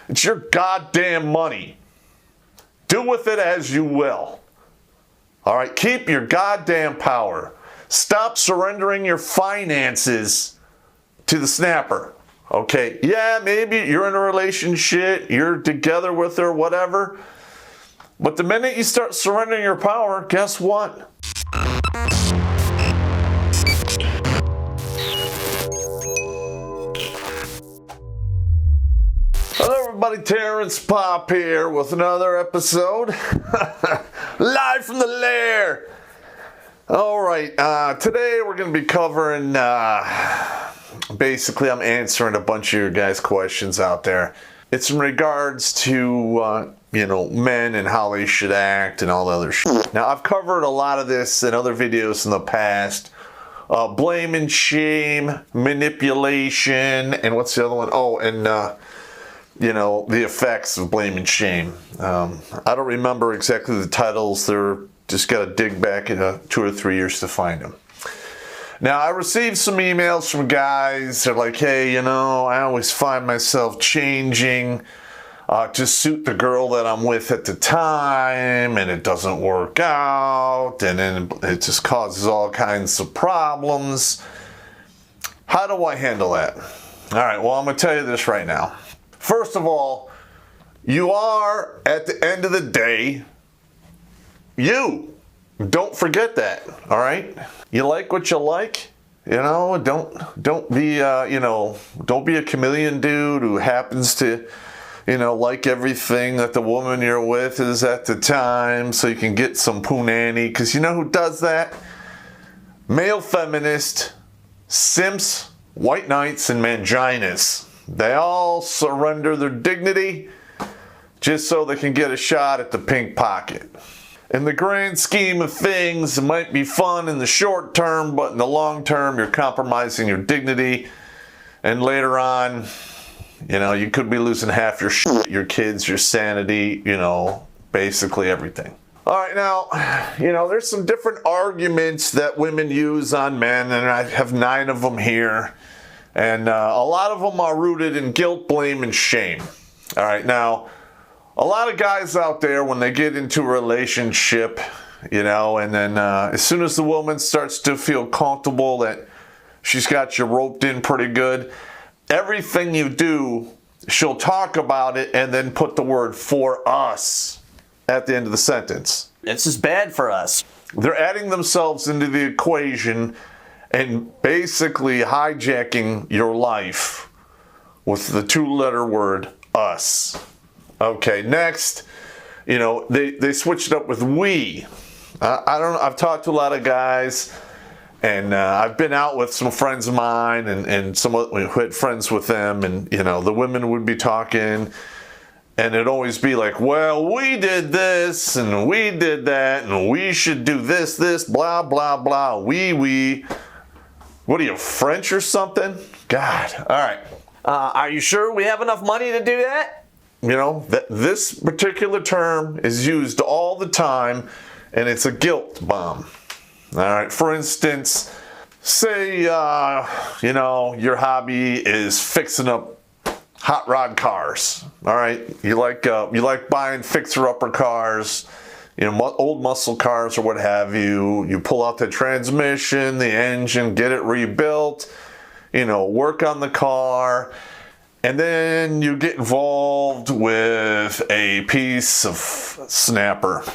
It's your goddamn money. Do with it as you will. All right, keep your goddamn power. Stop surrendering your finances to the snapper. Okay, yeah, maybe you're in a relationship, you're together with her, whatever. But the minute you start surrendering your power, guess what? Hello everybody, Terrence Popp here with another episode. Live from the Lair. Alright, today we're going to be covering, basically I'm answering a bunch of your guys' questions out there. It's in regards to, men and how they should act and all the other shit. Now, I've covered a lot of this in other videos in the past. Blame and shame, manipulation, and what's the other one? Oh, and, the effects of blame and shame. I don't remember exactly the titles. They're just got to dig back 2 or 3 years to find them. Now, I received some emails from guys. They're like, hey, I always find myself changing to suit the girl that I'm with at the time, and it doesn't work out, and then it just causes all kinds of problems. How do I handle that? All right, well, I'm going to tell you this right now. First of all, you are, at the end of the day, you. Don't forget that, all right? You like what you like, don't be, don't be a chameleon dude who happens to, like everything that the woman you're with is at the time so you can get some punani, because you know who does that? Male feminist, simps, white knights, and manginas. They all surrender their dignity just so they can get a shot at the pink pocket. In the grand scheme of things, it might be fun in the short term, but in the long term, you're compromising your dignity. And later on, you could be losing half your shit, your kids, your sanity, basically everything. All right, now, there's some different arguments that women use on men, and I have 9 of them here. And a lot of them are rooted in guilt, blame, and shame. All right, now, a lot of guys out there, when they get into a relationship, and then as soon as the woman starts to feel comfortable that she's got you roped in pretty good, everything you do, she'll talk about it and then put the word "for us" at the end of the sentence. This is bad for us. They're adding themselves into the equation and basically hijacking your life with the 2-letter word "us." Okay, next, they switched it up with "we." I don't know. I've talked to a lot of guys, and I've been out with some friends of mine, and some who had friends with them, and the women would be talking, and it'd always be like, "Well, we did this, and we did that, and we should do this, blah blah blah. We." What are you, French or something? God. All right. Are you sure we have enough money to do that? This particular term is used all the time, and it's a guilt bomb. All right. For instance, say, your hobby is fixing up hot rod cars. All right. You like buying fixer-upper cars, old muscle cars or what have you. You pull out the transmission, the engine, get it rebuilt, work on the car. And then you get involved with a piece of snapper.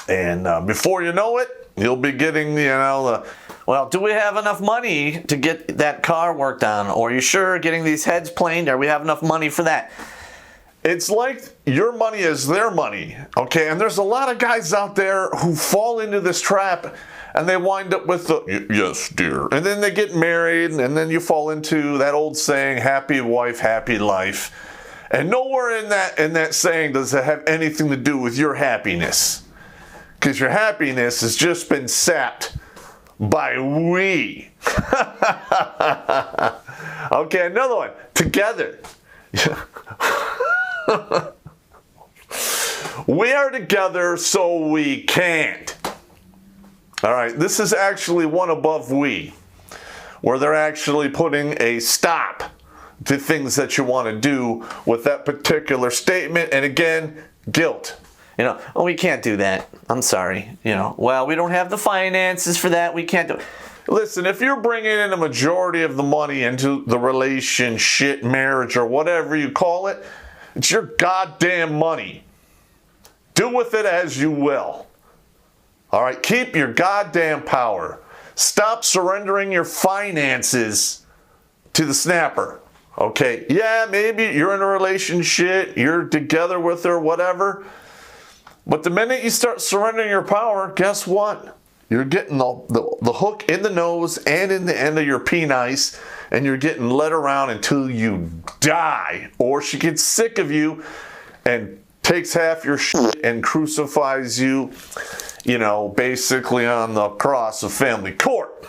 And before you know it, you'll be getting, Well, do we have enough money to get that car worked on? Or are you sure getting these heads planed? Do we have enough money for that? It's like your money is their money, okay? And there's a lot of guys out there who fall into this trap, and they wind up with the, "Yes, dear." And then they get married, and then you fall into that old saying, happy wife, happy life. And nowhere in that saying does it have anything to do with your happiness. Because your happiness has just been sapped by we. Okay, another one. Together. We are together so we can't. All right, this is actually one above we, where they're actually putting a stop the things that you want to do with that particular statement. And again, guilt. Oh, we can't do that. I'm sorry. Well, we don't have the finances for that. We can't do it. Listen, if you're bringing in a majority of the money into the relationship, marriage, or whatever you call it, it's your goddamn money. Do with it as you will. All right, keep your goddamn power. Stop surrendering your finances to the snapper. Okay, yeah, maybe you're in a relationship, you're together with her, whatever. But the minute you start surrendering your power, guess what? You're getting the hook in the nose and in the end of your penis, and you're getting led around until you die. Or she gets sick of you and takes half your shit and crucifies you, basically on the cross of family court.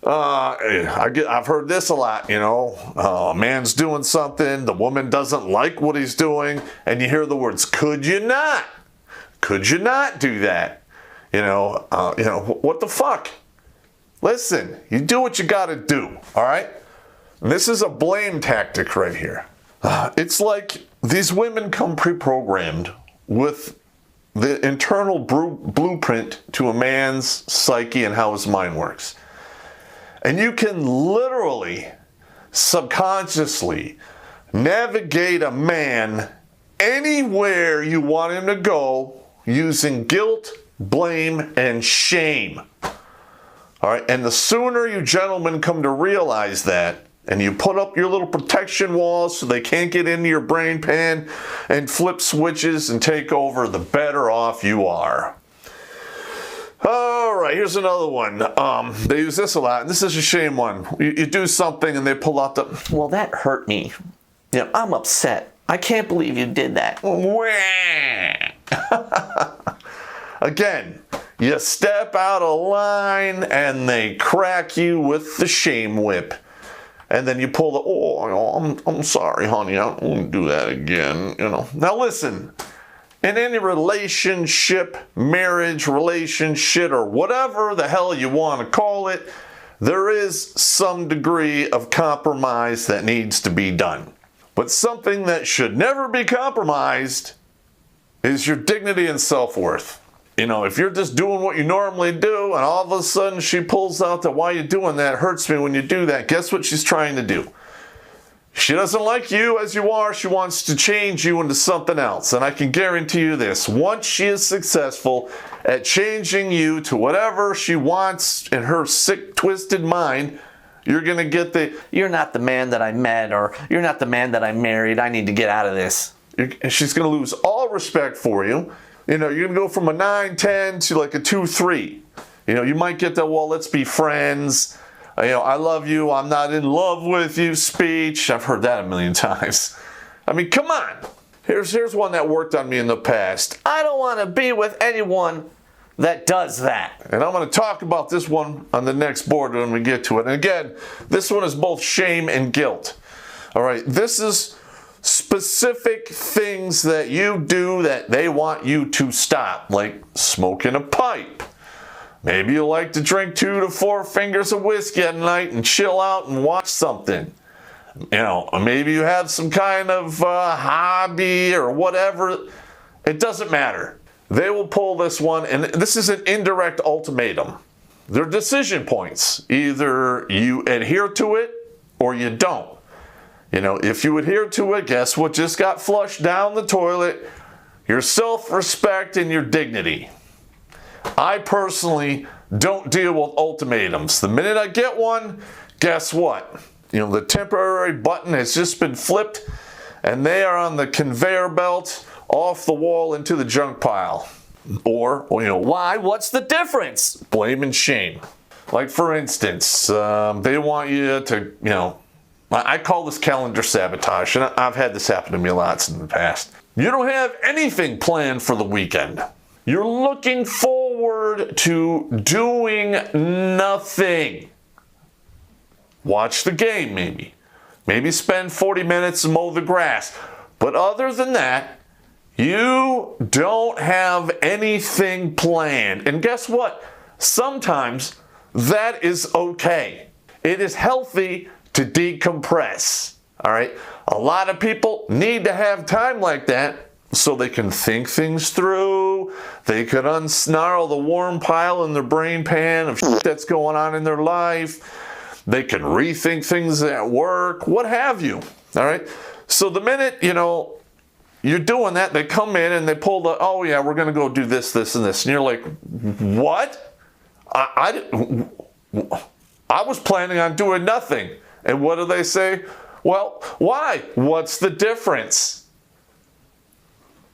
I've heard this a lot, a man's doing something, the woman doesn't like what he's doing, and you hear the words, could you not? Could you not do that? What the fuck? Listen, you do what you gotta do, all right? And this is a blame tactic right here. It's like these women come pre-programmed with the internal blueprint to a man's psyche and how his mind works. And you can literally, subconsciously navigate a man anywhere you want him to go using guilt, blame, and shame. All right, and the sooner you gentlemen come to realize that, and you put up your little protection walls so they can't get into your brain pan and flip switches and take over, the better off you are. All right, here's another one. They use this a lot, and this is a shame one. You do something and they pull out the... Well, that hurt me. I'm upset. I can't believe you did that. Again, you step out of line and they crack you with the shame whip. And then you pull the, I'm sorry, honey, I won't do that again, Now listen, in any relationship, marriage, relationship, or whatever the hell you want to call it, there is some degree of compromise that needs to be done. But something that should never be compromised is your dignity and self-worth. If you're just doing what you normally do and all of a sudden she pulls out that why you doing that hurts me when you do that, guess what she's trying to do? She doesn't like you as you are. She wants to change you into something else. And I can guarantee you this, once she is successful at changing you to whatever she wants in her sick, twisted mind, you're going to get you're not the man that I met, or you're not the man that I married. I need to get out of this. She's going to lose all respect for you. You're going to go from a 9-10 to like a 2-3. You might get that, well, let's be friends. I love you. I'm not in love with you speech. I've heard that a million times. I mean, come on. Here's one that worked on me in the past. I don't want to be with anyone that does that. And I'm going to talk about this one on the next board when we get to it. And again, this one is both shame and guilt. All right, this is specific things that you do that they want you to stop, like smoking a pipe. Maybe you like to drink 2 to 4 fingers of whiskey at night and chill out and watch something. Maybe you have some kind of hobby or whatever. It doesn't matter. They will pull this one, and this is an indirect ultimatum. They're decision points. Either you adhere to it or you don't. If you adhere to it, guess what just got flushed down the toilet? Your self-respect and your dignity. I personally don't deal with ultimatums. The minute I get one, guess what? The temporary button has just been flipped and they are on the conveyor belt off the wall into the junk pile. Or, why? What's the difference? Blame and shame. Like, for instance, they want you to, I call this calendar sabotage, and I've had this happen to me a lot in the past. You don't have anything planned for the weekend. You're looking forward to doing nothing. Watch the game, maybe. Maybe spend 40 minutes and mow the grass. But other than that, you don't have anything planned. And guess what? Sometimes that is okay. It is healthy to decompress. All right. A lot of people need to have time like that so they can think things through. They could unsnarl the worm pile in their brain pan of shit that's going on in their life. They can rethink things at work, what have you. All right. So the minute, you're doing that, they come in and they pull the, oh yeah, we're going to go do this, this, and this. And you're like, what? I was planning on doing nothing. And what do they say? Well, why? What's the difference?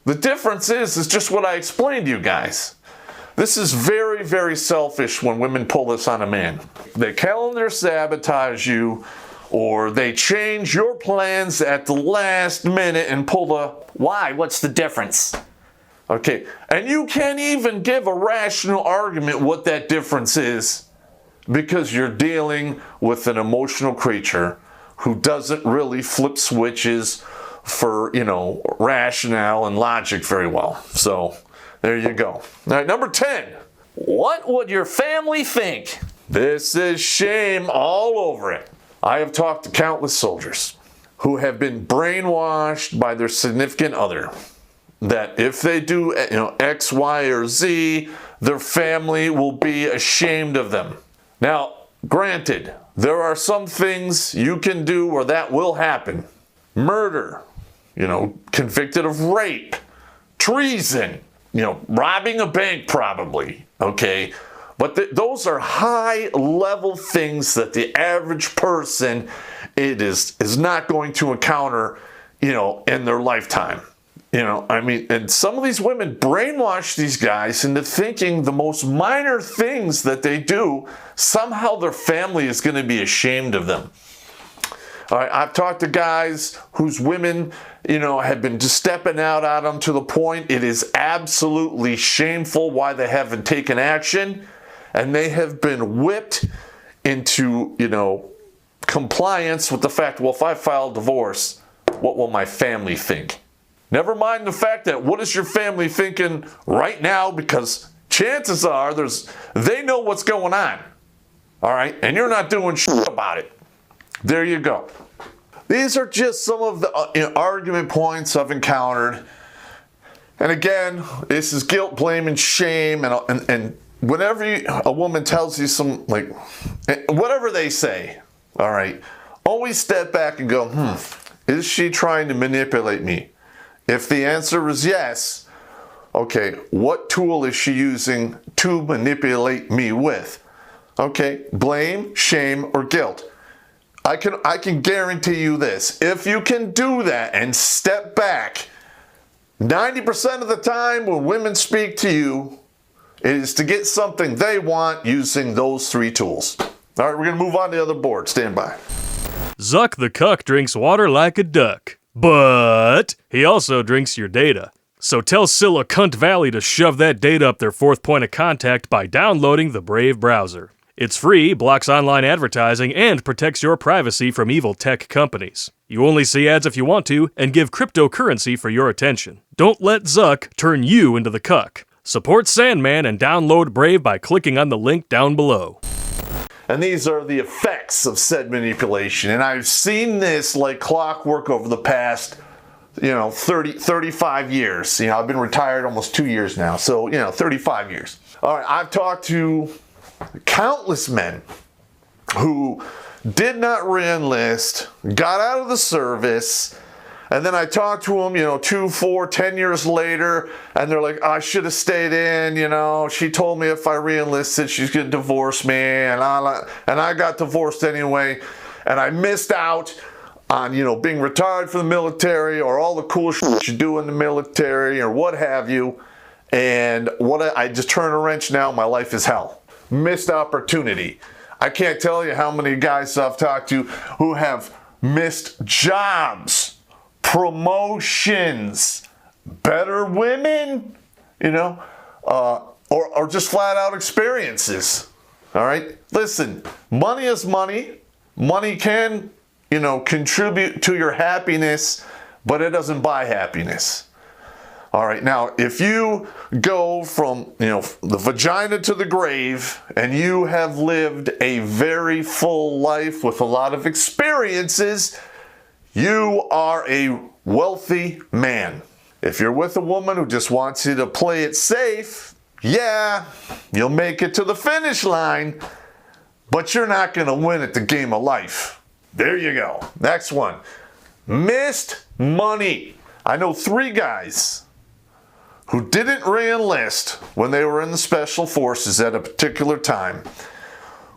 The difference is just what I explained to you guys. This is very, very selfish when women pull this on a man. They calendar sabotage you, or they change your plans at the last minute and pull the, why? What's the difference? Okay, and you can't even give a rational argument what that difference is because you're dealing with an emotional creature who doesn't really flip switches for, rationale and logic very well. So there you go. All right, number 10. What would your family think? This is shame all over it. I have talked to countless soldiers who have been brainwashed by their significant other that if they do, X, Y, or Z, their family will be ashamed of them. Now, granted, there are some things you can do where that will happen. Murder, convicted of rape, treason, robbing a bank probably, okay? But those are high-level things that the average person is not going to encounter, in their lifetime. And some of these women brainwash these guys into thinking the most minor things that they do, somehow their family is going to be ashamed of them. All right, I've talked to guys whose women, have been just stepping out on them to the point it is absolutely shameful why they haven't taken action. And they have been whipped into, compliance with the fact, well, if I file divorce, what will my family think? Never mind the fact that what is your family thinking right now, because chances are they know what's going on. All right, and you're not doing shit about it. There you go. These are just some of the argument points I've encountered. And again, this is guilt, blame, and shame, and whenever a woman tells you whatever they say, all right, always step back and go, is she trying to manipulate me? If the answer is yes, okay, what tool is she using to manipulate me with? Okay, blame, shame, or guilt. I can guarantee you this. If you can do that and step back, 90% of the time when women speak to you, it is to get something they want using those 3 tools. All right, we're going to move on to the other board. Stand by. Zuck the Cuck drinks water like a duck, but he also drinks your data. So tell Cunt Valley to shove that data up their 4th point of contact by downloading the Brave browser. It's free, blocks online advertising, and protects your privacy from evil tech companies. You only see ads if you want to, and give cryptocurrency for your attention. Don't let Zuck turn you into the Cuck. Support Sandman and download Brave by clicking on the link down below. And these are the effects of said manipulation. And I've seen this like clockwork over the past, 35 years. I've been retired almost 2 years now. So, 35 years. All right, I've talked to countless men who did not re-enlist, got out of the service, and then I talked to them, 2, 4, 10 years later, and they're like, I should have stayed in, she told me if I re-enlisted, she's going to divorce me, and I got divorced anyway, and I missed out on, being retired from the military or all the cool shit you do in the military or what have you, and I just turn a wrench now, my life is hell. Missed opportunity. I can't tell you how many guys I've talked to who have missed jobs, promotions, better women, or just flat out experiences. All right? Listen, money is money. Money can, contribute to your happiness, but it doesn't buy happiness. All right, now, if you go from, the vagina to the grave and you have lived a very full life with a lot of experiences, you are a wealthy man. If you're with a woman who just wants you to play it safe, yeah, you'll make it to the finish line, but you're not going to win at the game of life. There you go. Next one. Missed money. I know 3 guys who didn't re-enlist when they were in the special forces at a particular time,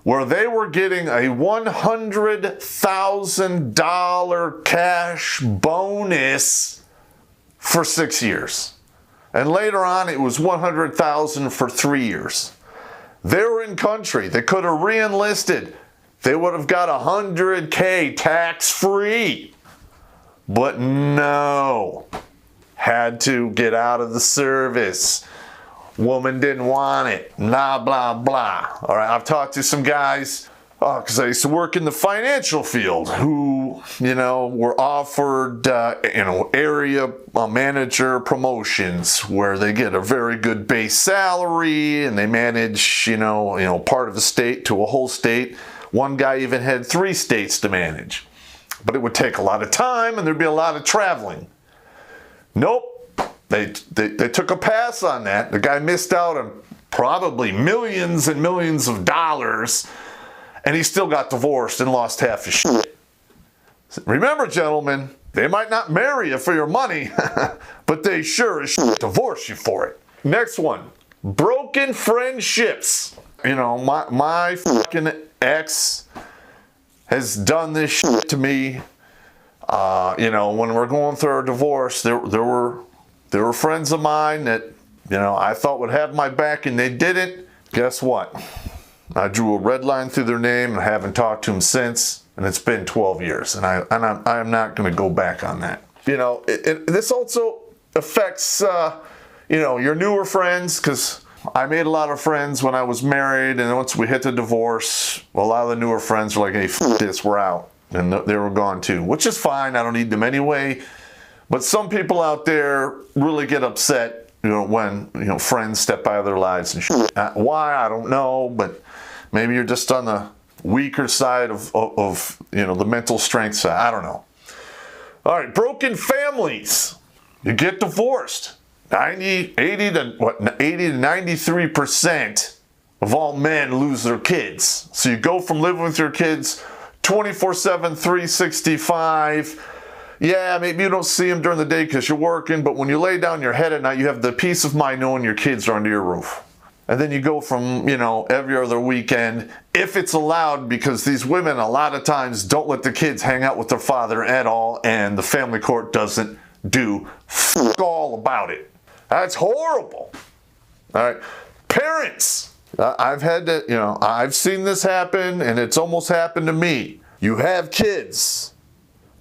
where they were getting a $100,000 cash bonus for 6 years. And later on, it was $100,000 for 3 years. They were in country. They could have re-enlisted. They would have got $100K tax-free. But no. Had to get out of the service. Woman didn't want it. Blah, blah, blah. All right, I've talked to some guys, because I used to work in the financial field, who, were offered, area manager promotions where they get a very good base salary and they manage, part of the state to a whole state. One guy even had 3 states to manage. But it would take a lot of time and there'd be a lot of traveling. Nope. They took a pass on that. The guy missed out on probably millions and millions of dollars, and he still got divorced and lost half his shit. Remember, gentlemen, they might not marry you for your money, but they sure as shit divorce you for it. Next one. Broken friendships. My fucking ex has done this shit to me. When we're going through our divorce, there were friends of mine that, I thought would have my back and they didn't. Guess what? I drew a red line through their name and I haven't talked to them since, and it's been 12 years, and I'm not going to go back on that. This also affects, your newer friends, because I made a lot of friends when I was married, and once we hit the divorce, a lot of the newer friends were like, hey, f this, we're out. And they were gone too, which is fine. I don't need them anyway. But some people out there really get upset, when, friends step out of their lives and shit. Why? I don't know, but maybe you're just on the weaker side of the mental strength side. I don't know. All right, broken families. You get divorced. 80 to 93% of all men lose their kids. So you go from living with your kids 24/7, 365. Yeah, maybe you don't see them during the day because you're working, but when you lay down your head at night, you have the peace of mind knowing your kids are under your roof. And then you go from, every other weekend, if it's allowed, because these women a lot of times don't let the kids hang out with their father at all, and the family court doesn't do fuck all about it. That's horrible. All right. Parents. I've had to, I've seen this happen, and it's almost happened to me. You have kids,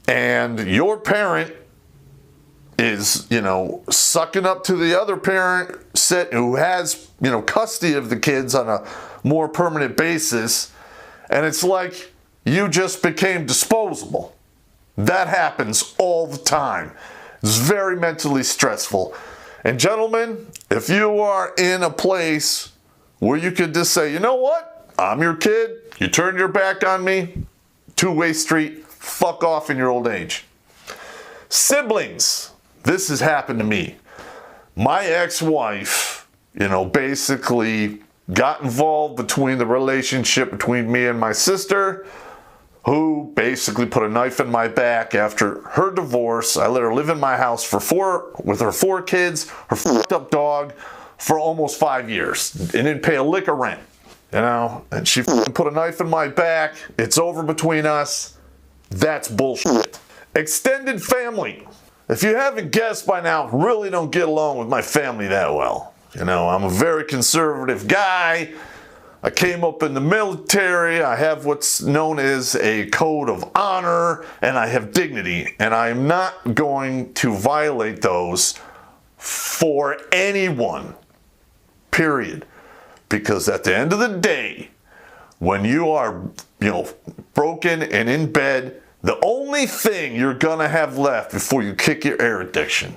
and your parent is, sucking up to the other parent who has, custody of the kids on a more permanent basis, and it's like you just became disposable. That happens all the time. It's very mentally stressful. And gentlemen, if you are in a place where you could just say, you know what? I'm your kid. You turned your back on me. Two-way street. Fuck off in your old age. Siblings. This has happened to me. My ex-wife, basically got involved between the relationship between me and my sister, who basically put a knife in my back after her divorce. I let her live in my house with her 4 kids, her fucked up dog, for almost 5 years, and didn't pay a lick of rent, and she put a knife in my back. It's over between us. That's bullshit. Extended family. If you haven't guessed by now, really don't get along with my family that well. I'm a very conservative guy. I came up in the military. I have what's known as a code of honor, and I have dignity, and I'm not going to violate those for anyone. Period. Because at the end of the day, when you are, broken and in bed, the only thing you're gonna have left before you kick your air addiction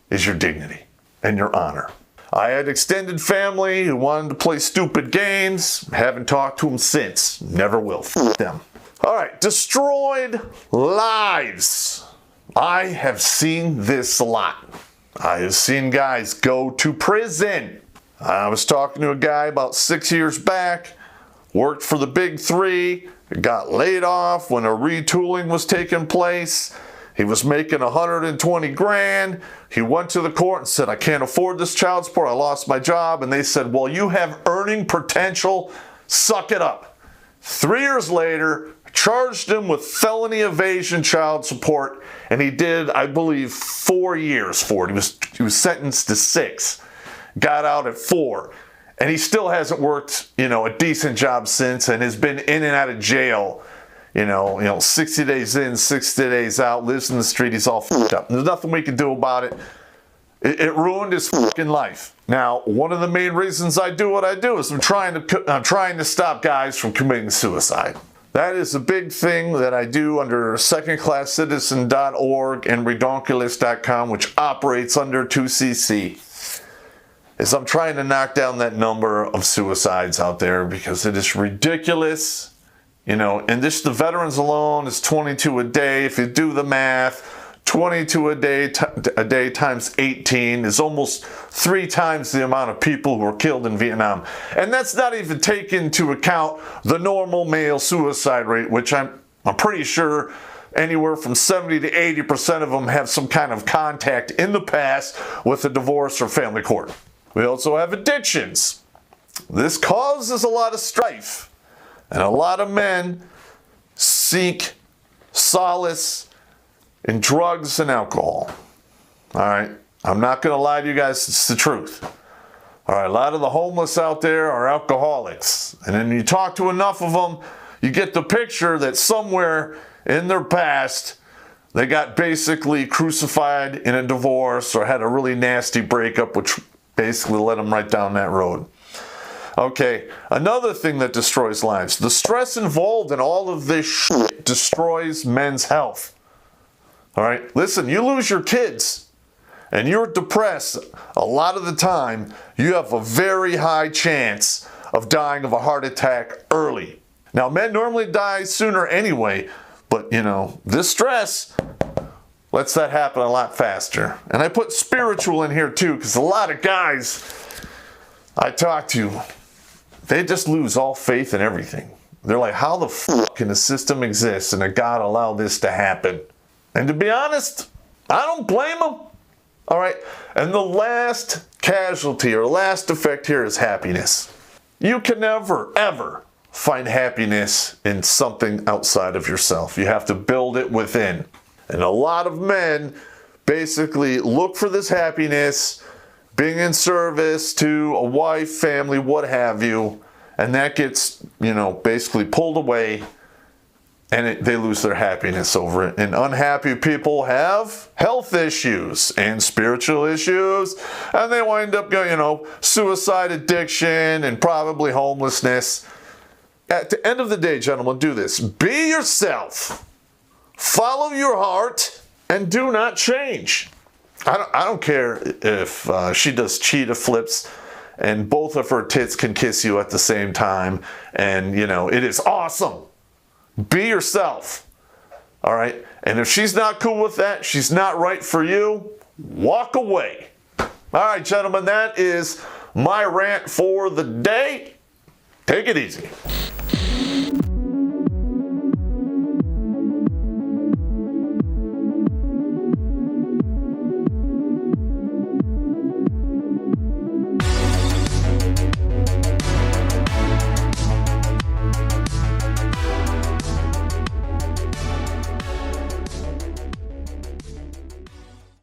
is your dignity and your honor. I had extended family who wanted to play stupid games. Haven't talked to them since. Never will. F them. All right, destroyed lives. I have seen this a lot. I have seen guys go to prison. I was talking to a guy about 6 years back, worked for the big three, got laid off when a retooling was taking place. He was making 120 grand. He went to the court and said, I can't afford this child support. I lost my job. And they said, well, you have earning potential. Suck it up. 3 years later, charged him with felony evasion child support. And he did, I believe, 4 years for it. He was sentenced to 6. Got out at 4. And he still hasn't worked, a decent job since and has been in and out of jail, 60 days in, 60 days out, lives in the street. He's all fucked up. There's nothing we can do about it. It ruined his fucking life. Now, one of the main reasons I do what I do is I'm trying to stop guys from committing suicide. That is a big thing that I do under secondclasscitizen.org and redonkulous.com, which operates under 2CC. Is I'm trying to knock down that number of suicides out there because it is ridiculous. And just the veterans alone is 22 a day. If you do the math, 22 a day times 18 is almost 3 times the amount of people who were killed in Vietnam. And that's not even taking into account the normal male suicide rate, which I'm pretty sure anywhere from 70 to 80% of them have some kind of contact in the past with a divorce or family court. We also have addictions. This causes a lot of strife. And a lot of men seek solace in drugs and alcohol. All right? I'm not going to lie to you guys. It's the truth. All right? A lot of the homeless out there are alcoholics. And then you talk to enough of them, you get the picture that somewhere in their past, they got basically crucified in a divorce or had a really nasty breakup, which basically led them right down that road. Okay, another thing that destroys lives. The stress involved in all of this shit destroys men's health. All right, listen, you lose your kids and you're depressed, a lot of the time, you have a very high chance of dying of a heart attack early. Now, men normally die sooner anyway, but this stress lets that happen a lot faster. And I put spiritual in here too, because a lot of guys I talk to, they just lose all faith in everything. They're like, how the fuck can a system exist and a God allow this to happen? And to be honest, I don't blame them. All right. And the last casualty or last effect here is happiness. You can never, ever find happiness in something outside of yourself. You have to build it within. And a lot of men basically look for this happiness, being in service to a wife, family, what have you, and that gets, basically pulled away, and they lose their happiness over it. And unhappy people have health issues and spiritual issues, and they wind up going, suicide, addiction, and probably homelessness. At the end of the day, gentlemen, do this. Be yourself. Follow your heart and do not change. I don't care if she does cheetah flips and both of her tits can kiss you at the same time and, it is awesome. Be yourself. All right? And if she's not cool with that, she's not right for you, walk away. All right, gentlemen, that is my rant for the day. Take it easy.